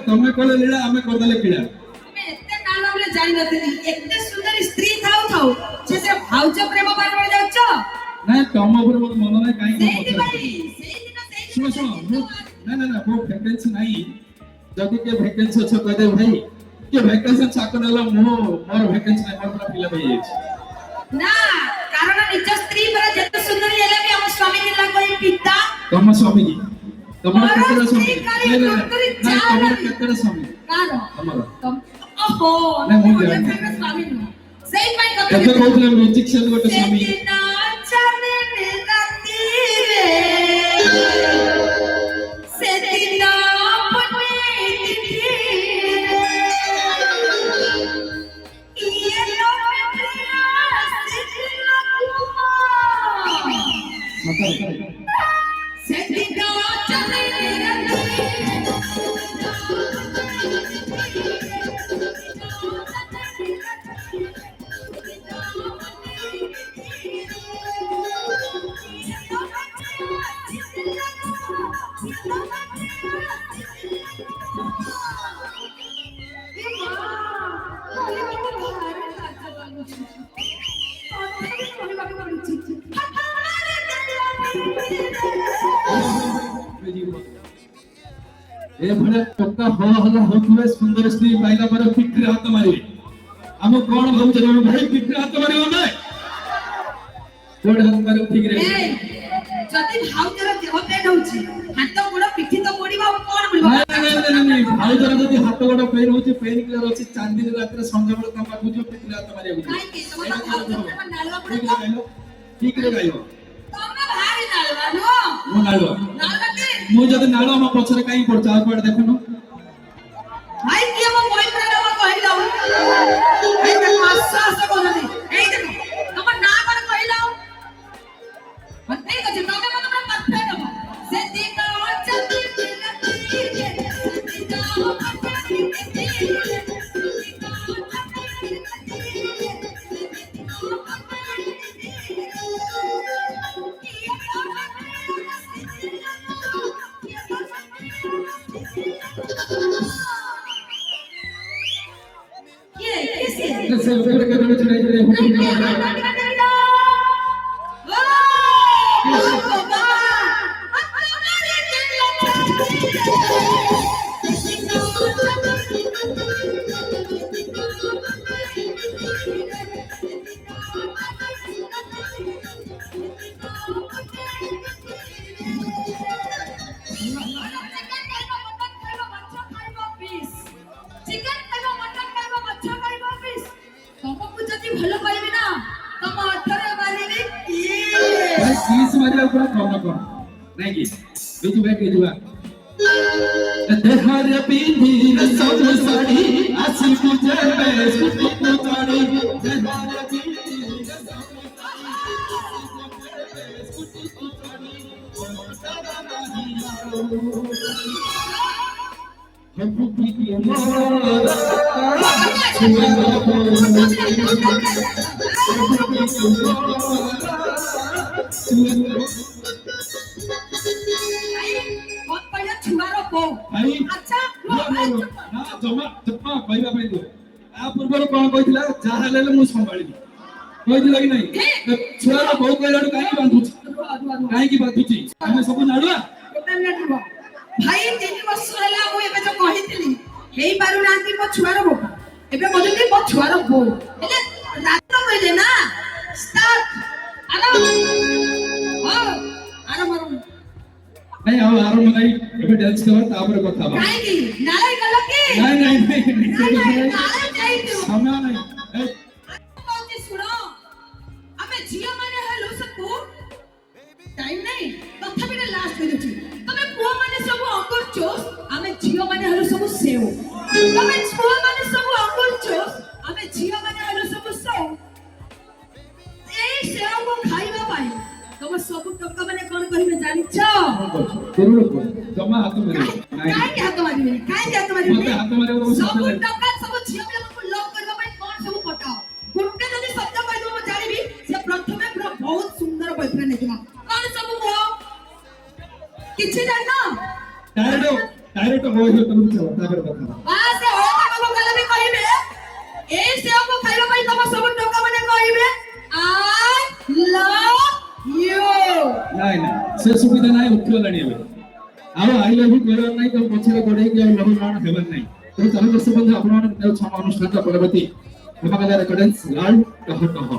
ତମେ କଲେ লীଳା ଆମେ କରିଦେଲେ ପୀଡ଼ା। ଆମେ ଏତେ ନାଳ ଆମେ ଜାଣି ନଥିଲି ଏତେ ସୁନ୍ଦର ସ୍ତ୍ରୀ ଥାଉ ଥାଉ ସେ ଭାଉଜ ପ୍ରେମ ବାରବାର ଯାଉଛ। ନାଇଁ ତମ ଉପରେ ମୋର ମନ ନାହିଁ କାହିଁକି ଶୁଣ ଶୁଣ ନା ନା ନା ମୋ ଭ୍ୟାକେନ୍ସି ନାହିଁ ଯଦି କିଏ ଭ୍ୟାକେନ୍ସି ଅଛ କହିଦେ ଭାଇ କିଏ ଭ୍ୟାକେନ୍ସି ଚାକ ନେଲା ମୋର ଭ୍ୟାକେନ୍ସି ନାହିଁ ମୋର ପୁରା ଫିଲଅପ୍ ହେଇଯାଇଛି। ନା କାରଣ ନିଜ ସ୍ତ୍ରୀ ପରା ଯେତେ ସୁନ୍ଦରୀ ହେଲେ ବି ଆମ ସ୍ୱାମୀ ଥିଲା କରି ପିତା ତମ ସ୍ୱାମୀ କି ତମର କେତେଟା ସ୍ୱାମୀ ନାଇଁ ତମର କେତେଟା ସ୍ୱାମୀ କାର ତମର ଓହୋ ନା ମୁଁ ମୋ ଜାଣିନି ସ୍ୱାମୀ ନୁହଁ ସେଇ ପାଇଁ କଥା ଏବେ କହୁଥିଲେ ମ୍ୟୁଜିକ୍ ସେଲ୍ ଗୋଟେ ସ୍ୱାମୀ ଏଭଳିଆ ଟଙ୍କା ହଳ ହଲ ହଉଥିବେ ସୁନ୍ଦର ସ୍ତ୍ରୀ ପାଇଲା ପରେ ପିଠିରେ ହାତ ମାରିବେ ଆମେ କଣ ଭାବୁଛେ ତମେ ଭାଇ ପିଠିରେ ହାତ ମାରିବ ନା କୋଉଠି ହାତ ମାରିବ ଠିକ ରେ ଯଦି ଭାଉଜର ଦେହ ପେନ୍ ହଉଛି ହାତ ଗୋଡ଼ ପିଠି ତ ପଡିବ ଆଉ କଣ ପଡିବ ନାଇଁ ଭାଉଜର ଯଦି ହାତ ଗୋଡ଼ ପେନ୍ ହଉଛି ପେନ୍ କିଲର ଅଛି ଚାନ୍ଦିନୀ ରାତିରେ ସଞ୍ଜବେଳେ ତମ ପାଖକୁ ଯିବ ପିଠିରେ ହାତ ମାରିବାକୁ କାହିଁକି ତମର ଭାଉଜର ନାଳୁଆ ପଡିବ ଠିକ ରେ ଗାଇବ ତମେ ଭାରି ନାଳୁଆ ନୁହଁ ମୁଁ ନାଳୁଆ ମୁଁ ଯଦି ନାଳୁଆ ମୋ ପଛରେ କାହିଁକି ପଡୁଛ ଆଉ କୁଆଡେ ଦେଖୁନ ଭାଇ କିଏ ମୋ ବୟଫ୍ରେଣ୍ଡ ମୋ କହିଲ ଏଇ ଦେଖ ଆଶ୍ୱାସ କରୁନି ଏଇ ଦେଖ ତମ ନାଁ କଣ କହିଲ ଠିକ ଅଛି ତମେ ମତେ ପୁରା ପରଫେକ୍ଟ ହବ ସେ ଦିନ ଅଛନ୍ତି ପୂର୍ବରୁ କଣ କହିଥିଲା ଯାହା ହେଲେ ମୁଁ ସମ୍ଭାଳିବି କହିଥିଲା କି ନାହିଁ ଛୁଆର ବୋଉ କହିଲାଠୁ କାହିଁକି ବାନ୍ଧୁଛି ଆମେ ସବୁ ନାଳୁଆ ଭାଇ 3 ବର୍ଷ ହେଲା ମୁଁ ଏବେ ଯୋଉ କହିଥିଲି ହେଇ ପାରୁନାହାନ୍ତି ମୋ ଛୁଆର ବୋଉ ଏବେ କହୁଛନ୍ତି ମୋ ଛୁଆର ବୋଉ ହେଲେ ରାତ କହିଲେ ନା ଷ୍ଟାର୍ଟ नहीं आओ आरो मनाई एबे डांस कर तापर কথা बा काहे की नाले कल की नहीं नाले जाई तू समय नहीं बात सुनो हमें जिया माने हेलो सबको टाइम नहीं तथापि ना लास्ट कर छि तमे पुआ माने सब अंकुर चोस हमें जिया माने हेलो सब सेव तमे पुआ माने सब अंकुर चोस हमें जिया माने हेलो सब सेव ए सेव को खाइबा पाई तब सब टका माने कोन कहिबे जानि छ जरूर जमा हाथ में नहीं काहे हाथ मारी मते हाथ मारे सब टका सब झिया पिला को लॉक करबा पई कोन सब पटाओ गुटे जदी शब्द कहि दो जानिबी से प्रथमे पूरा बहुत सुंदर बॉयफ्रेंड है तुम कोन सब को किछि जानो डायरेक्ट बॉय हो तुम चलो तापर कथा बास ए हो तमको कल भी कहिबे ए सेव को खाइबा पई तम सब टोका माने कहिबे आई लव यू नाही ना से सुविधा नाही उठलाणी ଏବେ ଆଉ ଆଇ ଲଭ୍ ୟୁ କହିବାର ନାହିଁ ତ ପଛରେ ଗୋଡେଇକି ଆଉ ଲଭ ମାନ ହେବାର ନାହିଁ ତ ଚାଲୁ ଦର୍ଶକ ବନ୍ଧୁ ଆପଣମାନେ ଛମ ଅନୁଷ୍ଠାନର ପରବର୍ତ୍ତୀ ହେବା ରେକର୍ଡେନ୍ସ ଲାଲ କହ କହ